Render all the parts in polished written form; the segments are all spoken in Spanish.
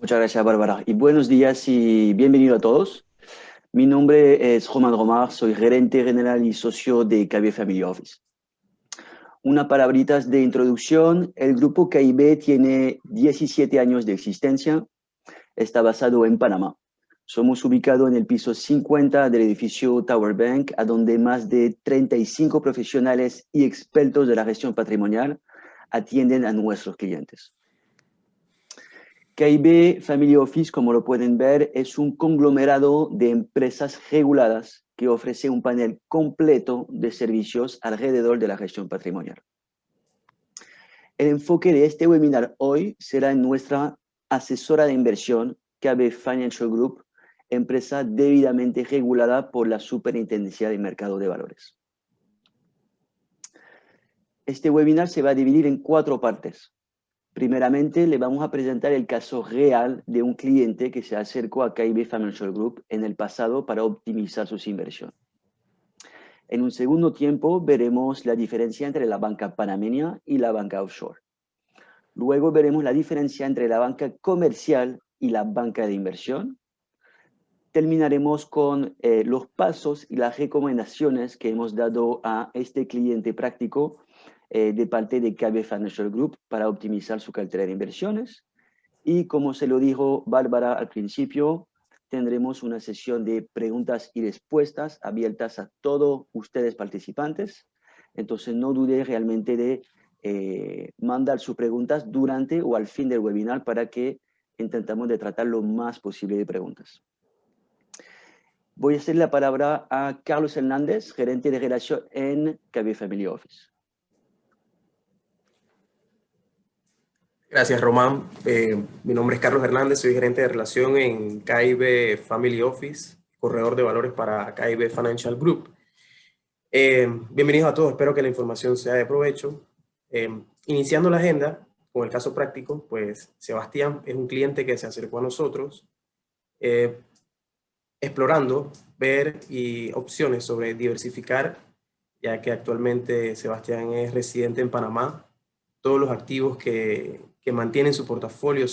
Muchas gracias, Bárbara. Y buenos días y bienvenido a todos. Mi nombre es Román Romar, soy gerente general y socio de KB Family Office. Una palabritas de introducción. El grupo KIB tiene 17 años de existencia. Está basado en Panamá. Somos ubicados en el piso 50 del edificio Tower Bank, a donde más de 35 profesionales y expertos de la gestión patrimonial atienden a nuestros clientes. KIB Family Office, como lo pueden ver, es un conglomerado de empresas reguladas que ofrece un panel completo de servicios alrededor de la gestión patrimonial. El enfoque de este webinar hoy será en nuestra asesora de inversión, KB Financial Group, empresa debidamente regulada por la Superintendencia de Mercado de Valores. Este webinar se va a dividir en 4 partes. Primeramente, le vamos a presentar el caso real de un cliente que se acercó a KB Financial Group en el pasado para optimizar sus inversiones. En un segundo tiempo, veremos la diferencia entre la banca panameña y la banca offshore. Luego veremos la diferencia entre la banca comercial y la banca de inversión. Terminaremos con los pasos y las recomendaciones que hemos dado a este cliente práctico de parte de KB Financial Group para optimizar su cartera de inversiones. Y como se lo dijo Bárbara al principio, tendremos una sesión de preguntas y respuestas abiertas a todos ustedes participantes. Entonces no dude realmente de mandar sus preguntas durante o al fin del webinar para que intentamos de tratar lo más posible de preguntas. Voy a hacer la palabra a Carlos Hernández, gerente de relación en KB Family Office. Gracias, Román. Mi nombre es Carlos Hernández, soy gerente de relación en KIB Family Office, corredor de valores para KIB Financial Group. Bienvenidos a todos, espero que la información sea de provecho. Iniciando la agenda con el caso práctico, pues Sebastián es un cliente que se acercó a nosotros explorando, ver y opciones sobre diversificar, ya que actualmente Sebastián es residente en Panamá. Todos los activos que mantienen su portafolio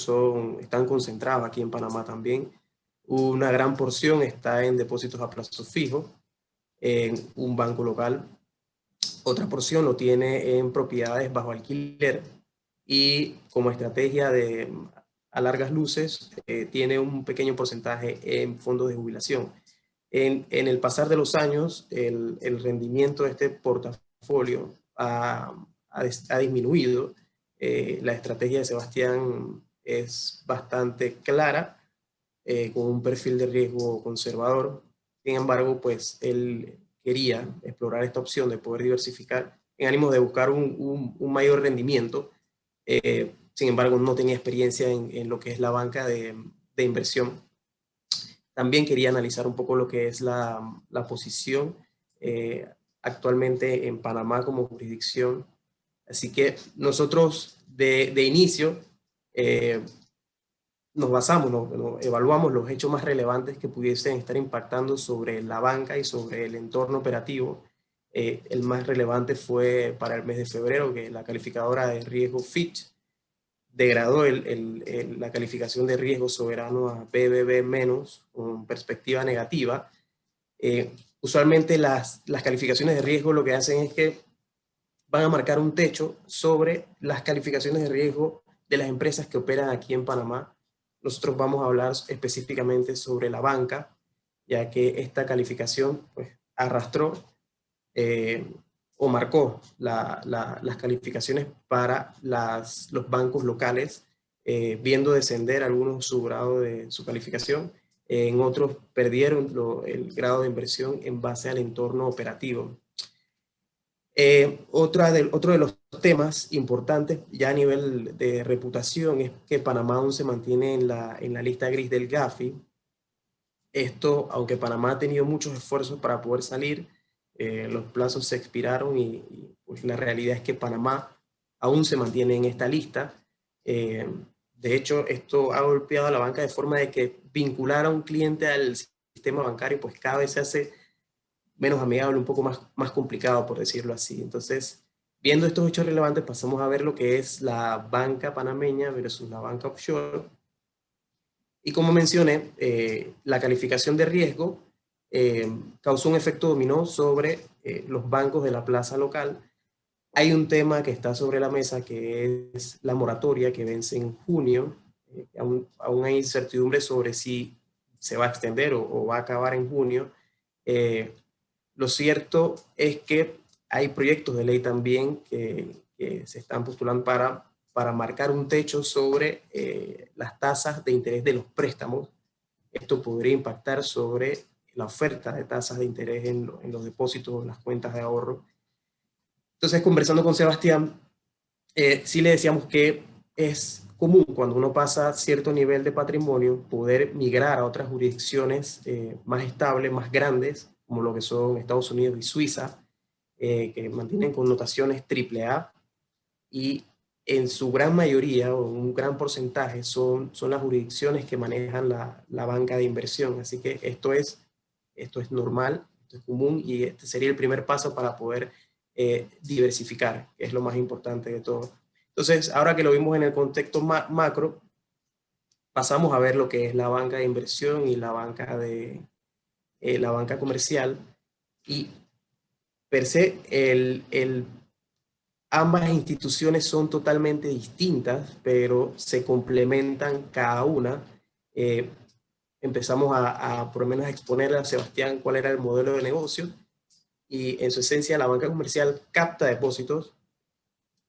están concentrados aquí en Panamá también. Una gran porción está en depósitos a plazo fijo en un banco local. Otra porción lo tiene en propiedades bajo alquiler y como estrategia a largas luces tiene un pequeño porcentaje en fondos de jubilación. En el pasar de los años, el rendimiento de este portafolio ha disminuido. La estrategia de Sebastián es bastante clara, con un perfil de riesgo conservador. Sin embargo, pues él quería explorar esta opción de poder diversificar en ánimo de buscar un mayor rendimiento. Sin embargo, no tenía experiencia en lo que es la banca de inversión. También quería analizar un poco lo que es la posición actualmente en Panamá como jurisdicción. Así que nosotros de inicio nos basamos, evaluamos los hechos más relevantes que pudiesen estar impactando sobre la banca y sobre el entorno operativo. El más relevante fue para el mes de febrero, que la calificadora de riesgo Fitch degradó la calificación de riesgo soberano a BBB- con perspectiva negativa. Usualmente las calificaciones de riesgo lo que hacen es que van a marcar un techo sobre las calificaciones de riesgo de las empresas que operan aquí en Panamá. Nosotros vamos a hablar específicamente sobre la banca, ya que esta calificación pues, arrastró o marcó las calificaciones para los bancos locales, viendo descender algunos su grado de su calificación. En otros perdieron el grado de inversión en base al entorno operativo. Otro de los temas importantes ya a nivel de reputación es que Panamá aún se mantiene en la lista gris del Gafi. Esto, aunque Panamá ha tenido muchos esfuerzos para poder salir, los plazos se expiraron y pues la realidad es que Panamá aún se mantiene en esta lista. De hecho, esto ha golpeado a la banca de forma de que vincular a un cliente al sistema bancario pues cada vez se hace menos amigable, un poco más complicado, por decirlo así. Entonces, viendo estos hechos relevantes, pasamos a ver lo que es la banca panameña versus la banca offshore. Y como mencioné, la calificación de riesgo causó un efecto dominó sobre los bancos de la plaza local. Hay un tema que está sobre la mesa que es la moratoria que vence en junio. Aún hay incertidumbre sobre si se va a extender o va a acabar en junio. Lo cierto es que hay proyectos de ley también que se están postulando para marcar un techo sobre las tasas de interés de los préstamos. Esto podría impactar sobre la oferta de tasas de interés en los depósitos o en las cuentas de ahorro. Entonces, conversando con Sebastián, sí le decíamos que es común cuando uno pasa cierto nivel de patrimonio poder migrar a otras jurisdicciones más estables, más grandes, como lo que son Estados Unidos y Suiza, que mantienen connotaciones AAA, y en su gran mayoría o un gran porcentaje son las jurisdicciones que manejan la banca de inversión. Así que esto es normal, esto es común, y este sería el primer paso para poder diversificar, que es lo más importante de todo. Entonces, ahora que lo vimos en el contexto macro, pasamos a ver lo que es la banca de inversión y la banca comercial. Y per se, ambas instituciones son totalmente distintas, pero se complementan cada una. Empezamos por lo menos a exponerle a Sebastián cuál era el modelo de negocio, y en su esencia la banca comercial capta depósitos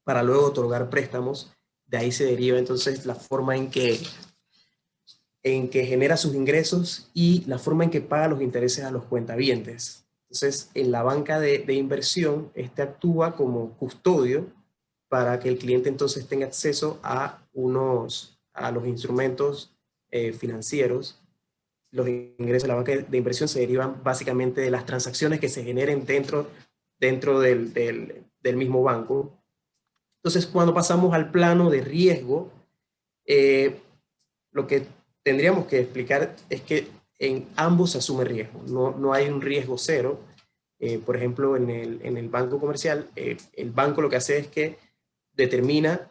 para luego otorgar préstamos. De ahí se deriva entonces la forma en que genera sus ingresos y la forma en que paga los intereses a los cuentavientes. Entonces, en la banca de inversión, este actúa como custodio para que el cliente entonces tenga acceso a los instrumentos financieros. Los ingresos de la banca de inversión se derivan básicamente de las transacciones que se generen dentro del mismo banco. Entonces, cuando pasamos al plano de riesgo, lo que tendríamos que explicar es que en ambos se asume riesgo. No hay un riesgo cero. Por ejemplo, en el banco comercial, el banco lo que hace es que determina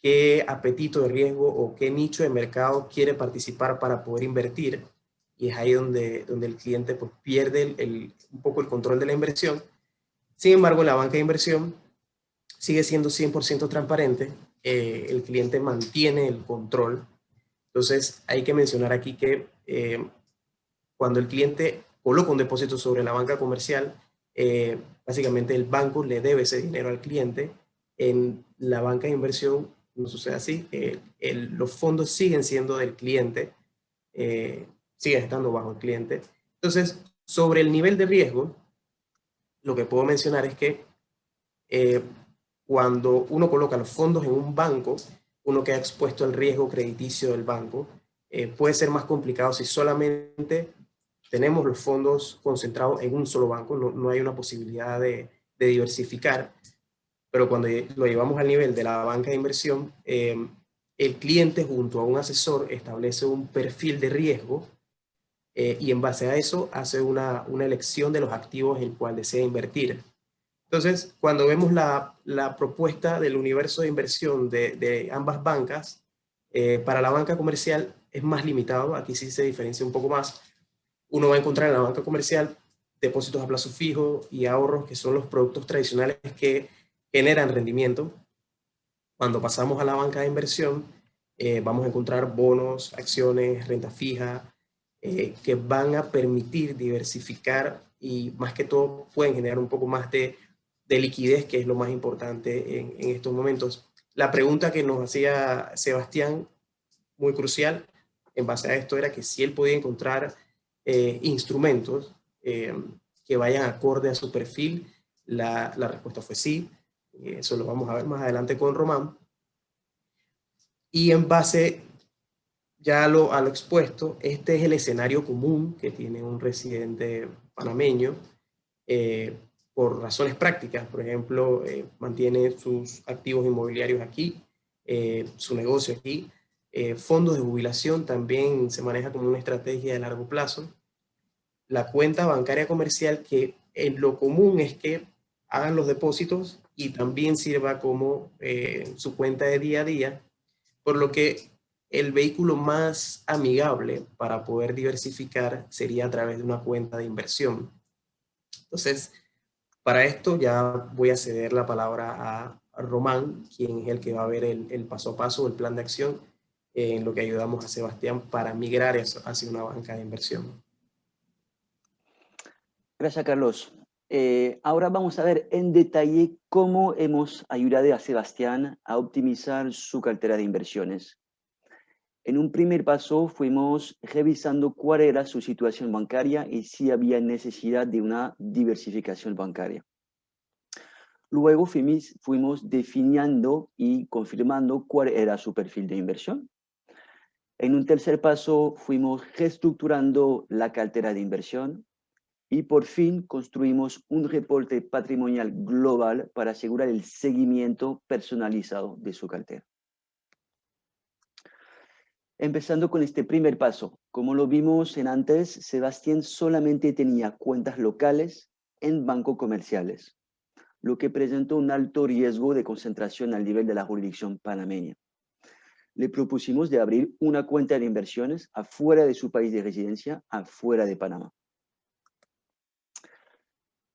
qué apetito de riesgo o qué nicho de mercado quiere participar para poder invertir, y es ahí donde el cliente pues, pierde un poco el control de la inversión. Sin embargo, la banca de inversión sigue siendo 100% transparente, el cliente mantiene el control. Entonces, hay que mencionar aquí que cuando el cliente coloca un depósito sobre la banca comercial, básicamente el banco le debe ese dinero al cliente. En la banca de inversión no sucede así. Los fondos siguen siendo del cliente, siguen estando bajo el cliente. Entonces, sobre el nivel de riesgo, lo que puedo mencionar es que cuando uno coloca los fondos en un banco, uno queda expuesto al riesgo crediticio del banco. Puede ser más complicado si solamente tenemos los fondos concentrados en un solo banco, no hay una posibilidad de diversificar, pero cuando lo llevamos al nivel de la banca de inversión, el cliente junto a un asesor establece un perfil de riesgo y en base a eso hace una elección de los activos en el cual desea invertir. Entonces, cuando vemos la propuesta del universo de inversión de ambas bancas, para la banca comercial es más limitado. Aquí sí se diferencia un poco más. Uno va a encontrar en la banca comercial depósitos a plazo fijo y ahorros, que son los productos tradicionales que generan rendimiento. Cuando pasamos a la banca de inversión, vamos a encontrar bonos, acciones, renta fija, que van a permitir diversificar y más que todo pueden generar un poco más de liquidez, que es lo más importante en estos momentos. La pregunta que nos hacía Sebastián, muy crucial, en base a esto, era que si él podía encontrar instrumentos que vayan acorde a su perfil. La respuesta fue sí. Eso lo vamos a ver más adelante con Román. Y en base ya a lo expuesto, este es el escenario común que tiene un residente panameño por razones prácticas. Por ejemplo, mantiene sus activos inmobiliarios aquí, su negocio aquí. Fondos de jubilación también se maneja como una estrategia de largo plazo. La cuenta bancaria comercial, que en lo común es que hagan los depósitos y también sirva como su cuenta de día a día, por lo que el vehículo más amigable para poder diversificar sería a través de una cuenta de inversión. Entonces, para esto ya voy a ceder la palabra a Román, quien es el que va a ver el paso a paso, el plan de acción, en lo que ayudamos a Sebastián para migrar hacia una banca de inversión. Gracias, Carlos. Ahora vamos a ver en detalle cómo hemos ayudado a Sebastián a optimizar su cartera de inversiones. En un primer paso fuimos revisando cuál era su situación bancaria y si había necesidad de una diversificación bancaria. Luego fuimos definiendo y confirmando cuál era su perfil de inversión. En un tercer paso fuimos reestructurando la cartera de inversión y por fin construimos un reporte patrimonial global para asegurar el seguimiento personalizado de su cartera. Empezando con este primer paso, como lo vimos en antes, Sebastián solamente tenía cuentas locales en bancos comerciales, lo que presentó un alto riesgo de concentración al nivel de la jurisdicción panameña. Le propusimos de abrir una cuenta de inversiones afuera de su país de residencia, afuera de Panamá.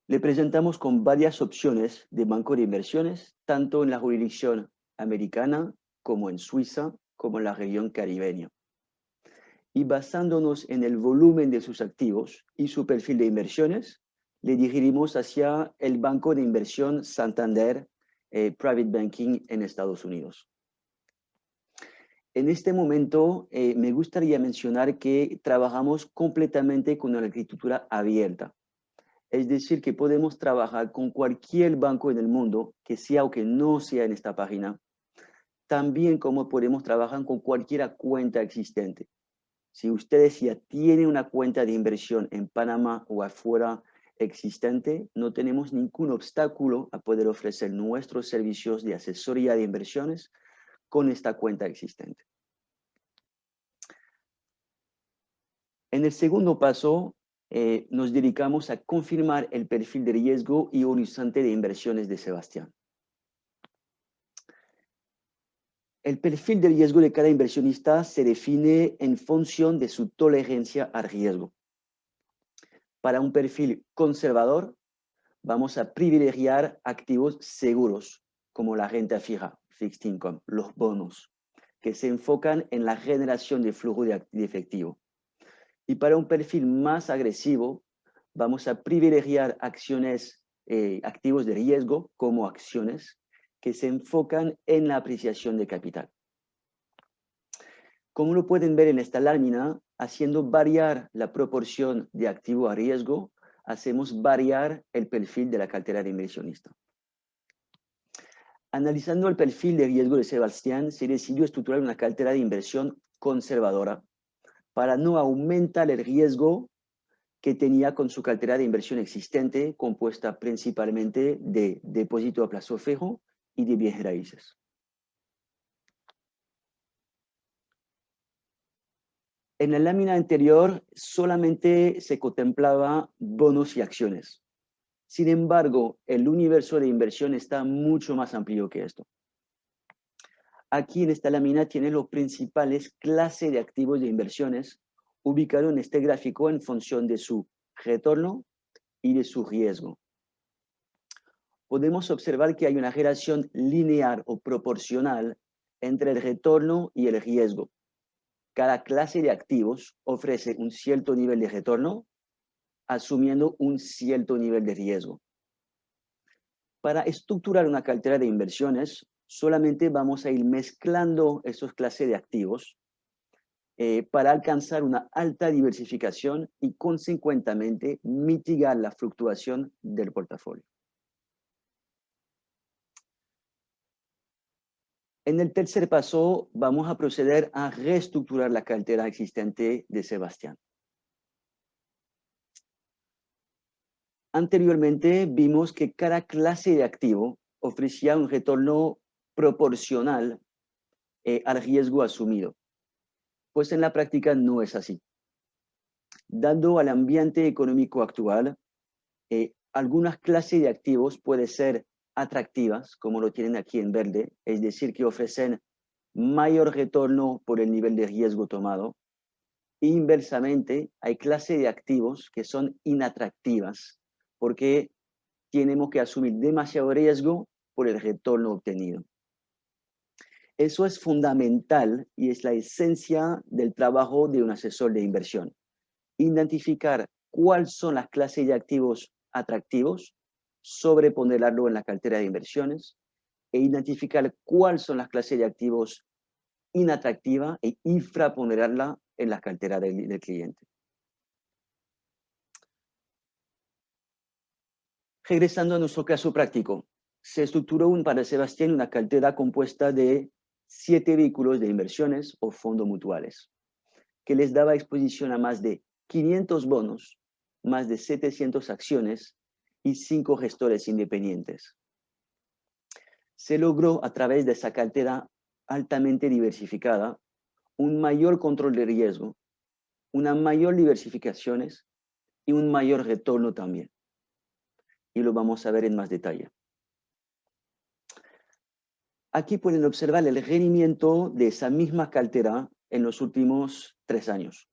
Le presentamos con varias opciones de banco de inversiones, tanto en la jurisdicción americana como en Suiza, como en la región caribeña. Y basándonos en el volumen de sus activos y su perfil de inversiones, le dirigimos hacia el banco de inversión Santander Private Banking en Estados Unidos. En este momento me gustaría mencionar que trabajamos completamente con una arquitectura abierta. Es decir, que podemos trabajar con cualquier banco en el mundo, que sea o que no sea en esta página, también como podemos trabajar con cualquier cuenta existente. Si ustedes ya tienen una cuenta de inversión en Panamá o afuera existente, no tenemos ningún obstáculo a poder ofrecer nuestros servicios de asesoría de inversiones con esta cuenta existente. En el segundo paso, nos dedicamos a confirmar el perfil de riesgo y horizonte de inversiones de Sebastián. El perfil de riesgo de cada inversionista se define en función de su tolerancia al riesgo. Para un perfil conservador, vamos a privilegiar activos seguros, como la renta fija, fixed income, los bonos, que se enfocan en la generación de flujo de efectivo. Y para un perfil más agresivo, vamos a privilegiar activos de riesgo, como acciones, que se enfocan en la apreciación de capital. Como lo pueden ver en esta lámina, haciendo variar la proporción de activo a riesgo, hacemos variar el perfil de la cartera de inversionista. Analizando el perfil de riesgo de Sebastián, se decidió estructurar una cartera de inversión conservadora para no aumentar el riesgo que tenía con su cartera de inversión existente, compuesta principalmente de depósito a plazo fijo y de bienes raíces. En la lámina anterior solamente se contemplaba bonos y acciones. Sin embargo, el universo de inversión está mucho más amplio que esto. Aquí en esta lámina tiene los principales clases de activos de inversiones ubicados en este gráfico en función de su retorno y de su riesgo. Podemos observar que hay una relación lineal o proporcional entre el retorno y el riesgo. Cada clase de activos ofrece un cierto nivel de retorno, asumiendo un cierto nivel de riesgo. Para estructurar una cartera de inversiones, solamente vamos a ir mezclando esas clases de activos para alcanzar una alta diversificación y, consecuentemente, mitigar la fluctuación del portafolio. En el tercer paso, vamos a proceder a reestructurar la cartera existente de Sebastián. Anteriormente vimos que cada clase de activo ofrecía un retorno proporcional al riesgo asumido. Pues en la práctica no es así. Dado al ambiente económico actual, algunas clases de activos pueden ser atractivas, como lo tienen aquí en verde, es decir, que ofrecen mayor retorno por el nivel de riesgo tomado. Inversamente, hay clases de activos que son inatractivas porque tenemos que asumir demasiado riesgo por el retorno obtenido. Eso es fundamental y es la esencia del trabajo de un asesor de inversión. Identificar cuáles son las clases de activos atractivos, sobreponerlo en la cartera de inversiones, e identificar cuáles son las clases de activos inatractivas e infraponerarla en la cartera del cliente. Regresando a nuestro caso práctico, se estructuró para Sebastián una cartera compuesta de 7 vehículos de inversiones o fondos mutuales, que les daba exposición a más de 500 bonos, más de 700 acciones y 5 gestores independientes. Se logró a través de esa cartera altamente diversificada un mayor control de riesgo, una mayor diversificación y un mayor retorno también. Y lo vamos a ver en más detalle. Aquí pueden observar el rendimiento de esa misma cartera en los últimos 3 años.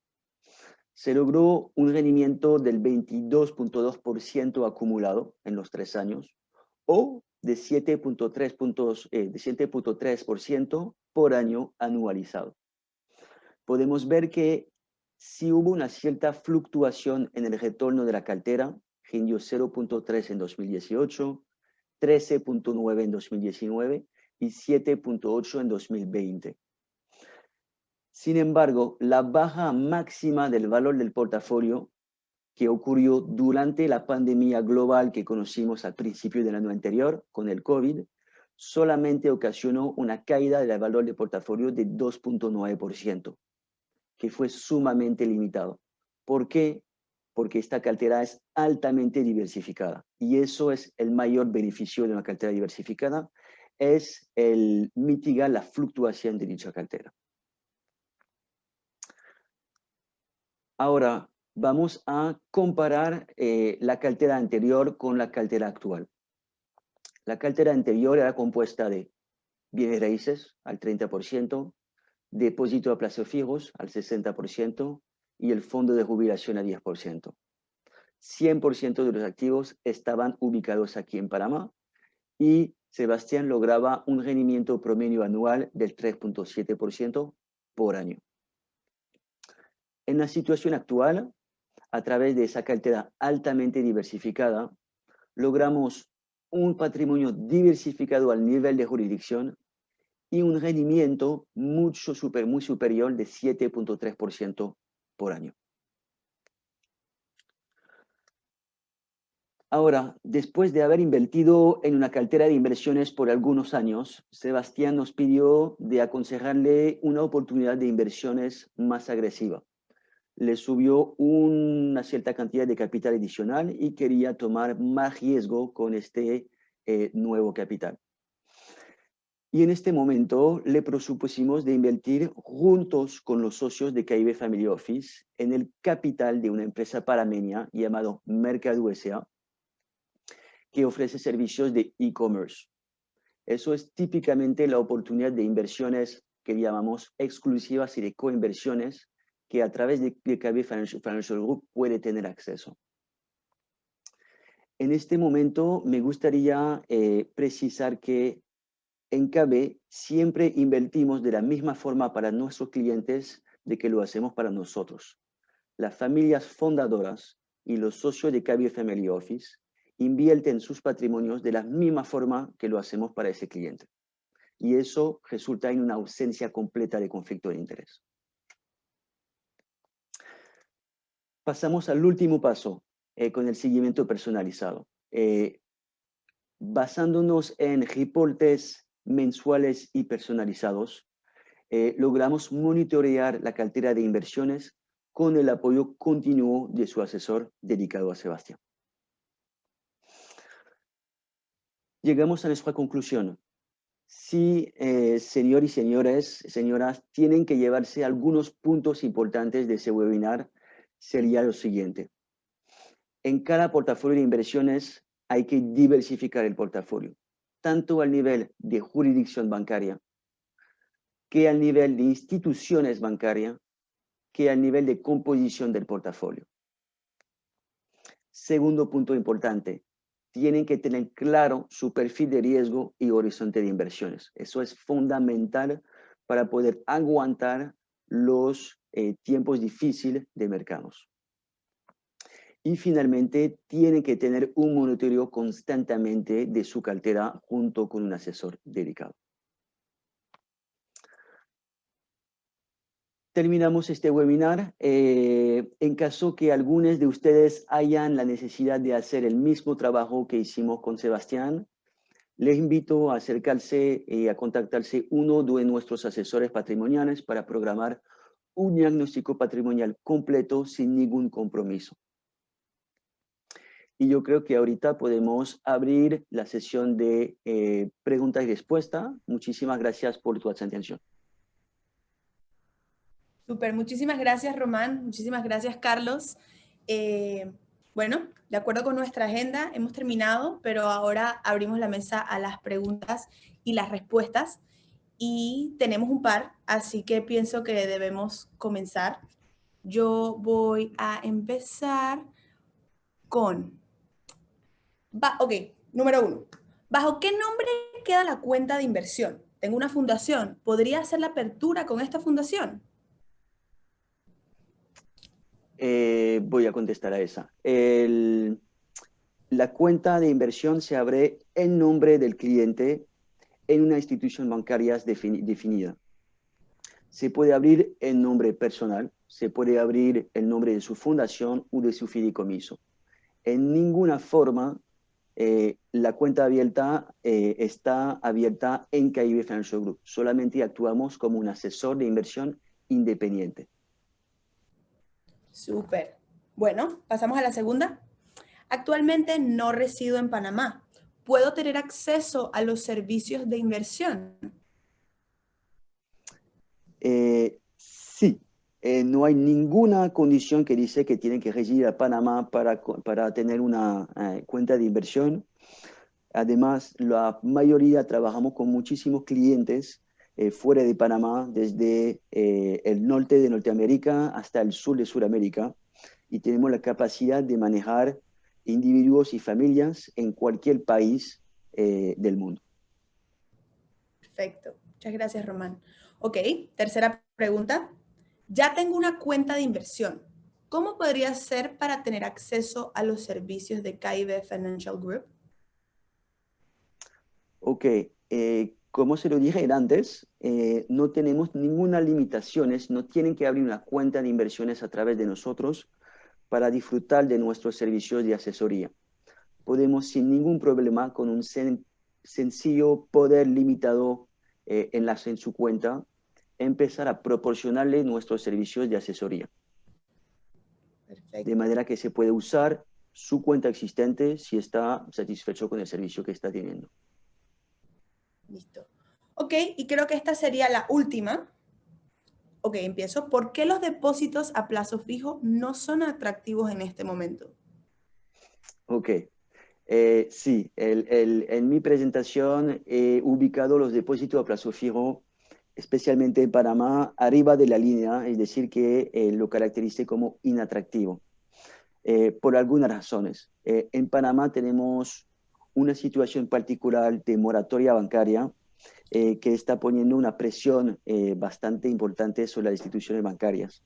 Se logró un rendimiento del 22.2% acumulado en los 3 años o de 7.3% por año anualizado. Podemos ver que si hubo una cierta fluctuación en el retorno de la cartera, rindió 0.3 en 2018, 13.9 en 2019 y 7.8 en 2020. Sin embargo, la baja máxima del valor del portafolio que ocurrió durante la pandemia global que conocimos al principio del año anterior, con el COVID, solamente ocasionó una caída del valor del portafolio de 2.9%, que fue sumamente limitado. ¿Por qué? Porque esta cartera es altamente diversificada y eso es el mayor beneficio de una cartera diversificada, es el mitigar la fluctuación de dicha cartera. Ahora vamos a comparar la cartera anterior con la cartera actual. La cartera anterior era compuesta de bienes raíces al 30%, depósito a plazos fijos al 60% y el fondo de jubilación al 10%. 100% de los activos estaban ubicados aquí en Panamá y Sebastián lograba un rendimiento promedio anual del 3.7% por año. En la situación actual, a través de esa cartera altamente diversificada, logramos un patrimonio diversificado al nivel de jurisdicción y un rendimiento muy superior de 7.3% por año. Ahora, después de haber invertido en una cartera de inversiones por algunos años, Sebastián nos pidió de aconsejarle una oportunidad de inversiones más agresiva. Le subió una cierta cantidad de capital adicional y quería tomar más riesgo con este nuevo capital. Y en este momento le propusimos de invertir juntos con los socios de KIB Family Office en el capital de una empresa panameña llamado Mercado S.A., que ofrece servicios de e-commerce. Eso es típicamente la oportunidad de inversiones que llamamos exclusivas y de coinversiones que a través de KIB Financial Group puede tener acceso. En este momento me gustaría precisar que en KB siempre invertimos de la misma forma para nuestros clientes de que lo hacemos para nosotros. Las familias fundadoras y los socios de KB Family Office invierten sus patrimonios de la misma forma que lo hacemos para ese cliente. Y eso resulta en una ausencia completa de conflicto de interés. Pasamos al último paso, con el seguimiento personalizado. Basándonos en reportes mensuales y personalizados, logramos monitorear la cartera de inversiones con el apoyo continuo de su asesor dedicado a Sebastián. Llegamos a nuestra conclusión. Sí, señor y señoras, tienen que llevarse algunos puntos importantes de ese webinar, sería lo siguiente. En cada portafolio de inversiones hay que diversificar el portafolio, tanto al nivel de jurisdicción bancaria, que al nivel de instituciones bancarias, que al nivel de composición del portafolio. Segundo punto importante, tienen que tener claro su perfil de riesgo y horizonte de inversiones. Eso es fundamental para poder aguantar los tiempos difíciles de mercados. Y finalmente, tienen que tener un monitoreo constantemente de su cartera junto con un asesor dedicado. Terminamos este webinar. En caso que algunos de ustedes hayan la necesidad de hacer el mismo trabajo que hicimos con Sebastián, les invito a acercarse y a contactarse uno de nuestros asesores patrimoniales para programar un diagnóstico patrimonial completo sin ningún compromiso. Y yo creo que ahorita podemos abrir la sesión de preguntas y respuestas. Muchísimas gracias por tu atención. Súper, muchísimas gracias, Román. Muchísimas gracias, Carlos. Bueno, de acuerdo con nuestra agenda, hemos terminado, pero ahora abrimos la mesa a las preguntas y las respuestas. Y tenemos un par, así que pienso que debemos comenzar. Yo voy a empezar con... Ok, número 1. ¿Bajo qué nombre queda la cuenta de inversión? Tengo una fundación. ¿Podría hacer la apertura con esta fundación? Voy a contestar a esa. La cuenta de inversión se abre en nombre del cliente en una institución bancaria definida. Se puede abrir en nombre personal, se puede abrir el nombre de su fundación o de su fideicomiso. En ninguna forma la cuenta abierta está abierta en Caribe Financial Group. Solamente actuamos como un asesor de inversión independiente. Súper. Bueno, pasamos a la segunda. Actualmente no resido en Panamá. ¿Puedo tener acceso a los servicios de inversión? Sí. No hay ninguna condición que dice que tienen que residir a Panamá para tener una cuenta de inversión. Además, la mayoría trabajamos con muchísimos clientes fuera de Panamá, desde el norte de Norteamérica hasta el sur de Sudamérica, y tenemos la capacidad de manejar individuos y familias en cualquier país del mundo. Perfecto. Muchas gracias, Román. Ok, tercera pregunta. Ya tengo una cuenta de inversión. ¿Cómo podría hacer para tener acceso a los servicios de Caribe Financial Group? Ok, como se lo dije antes, no tenemos ninguna limitación, no tienen que abrir una cuenta de inversiones a través de nosotros para disfrutar de nuestros servicios de asesoría. Podemos sin ningún problema, con un sencillo poder limitado en su cuenta, empezar a proporcionarle nuestros servicios de asesoría. Perfecto. De manera que se puede usar su cuenta existente si está satisfecho con el servicio que está teniendo. Listo. Ok, y creo que esta sería la última. Ok, empiezo. ¿Por qué los depósitos a plazo fijo no son atractivos en este momento? Ok. Sí, en mi presentación he ubicado los depósitos a plazo fijo, especialmente en Panamá, arriba de la línea, es decir, que lo caracterice como inatractivo, por algunas razones. En Panamá tenemos una situación particular de moratoria bancaria que está poniendo una presión bastante importante sobre las instituciones bancarias.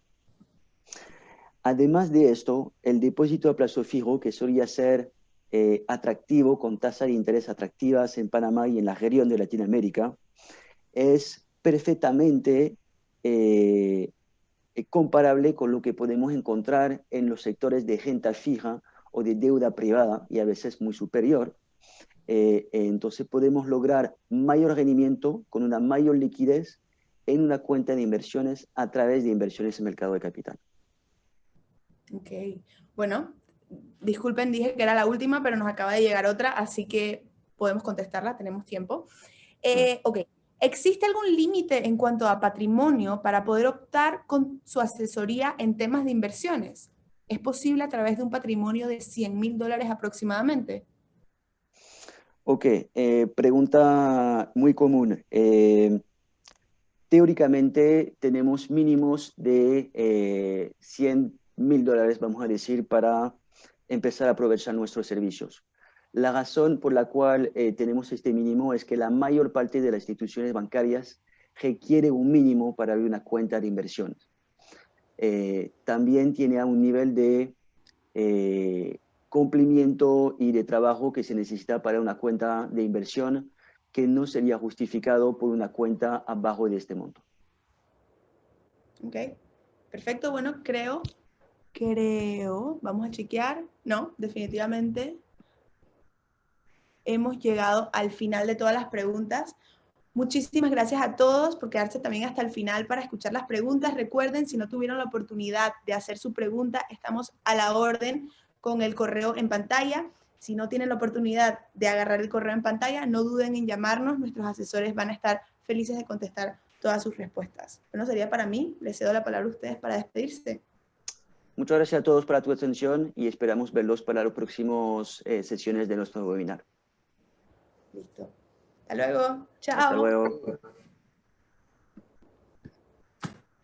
Además de esto, el depósito a plazo fijo, que solía ser atractivo, con tasas de interés atractivas en Panamá y en la región de Latinoamérica, es perfectamente comparable con lo que podemos encontrar en los sectores de renta fija o de deuda privada, y a veces muy superior. Entonces podemos lograr mayor rendimiento con una mayor liquidez en una cuenta de inversiones a través de inversiones en mercado de capital. Ok, bueno, disculpen, dije que era la última, pero nos acaba de llegar otra, así que podemos contestarla, tenemos tiempo. Ok, ¿existe algún límite en cuanto a patrimonio para poder optar con su asesoría en temas de inversiones? ¿Es posible a través de un patrimonio de $100,000 aproximadamente? Ok, pregunta muy común. teóricamente tenemos mínimos de $100,000, vamos a decir, para empezar a aprovechar nuestros servicios. La razón por la cual tenemos este mínimo es que la mayor parte de las instituciones bancarias requiere un mínimo para abrir una cuenta de inversiones. También tiene un nivel de cumplimiento y de trabajo que se necesita para una cuenta de inversión que no sería justificado por una cuenta abajo de este monto. Ok, perfecto. Bueno, creo, vamos a chequear. No, definitivamente hemos llegado al final de todas las preguntas. Muchísimas gracias a todos por quedarse también hasta el final para escuchar las preguntas. Recuerden, si no tuvieron la oportunidad de hacer su pregunta, estamos a la orden con el correo en pantalla. Si no tienen la oportunidad de agarrar el correo en pantalla, no duden en llamarnos. Nuestros asesores van a estar felices de contestar todas sus respuestas. Bueno, sería para mí. Les cedo la palabra a ustedes para despedirse. Muchas gracias a todos por tu atención y esperamos verlos para las próximas sesiones de nuestro webinar. Listo. Hasta luego. Chao. Hasta luego.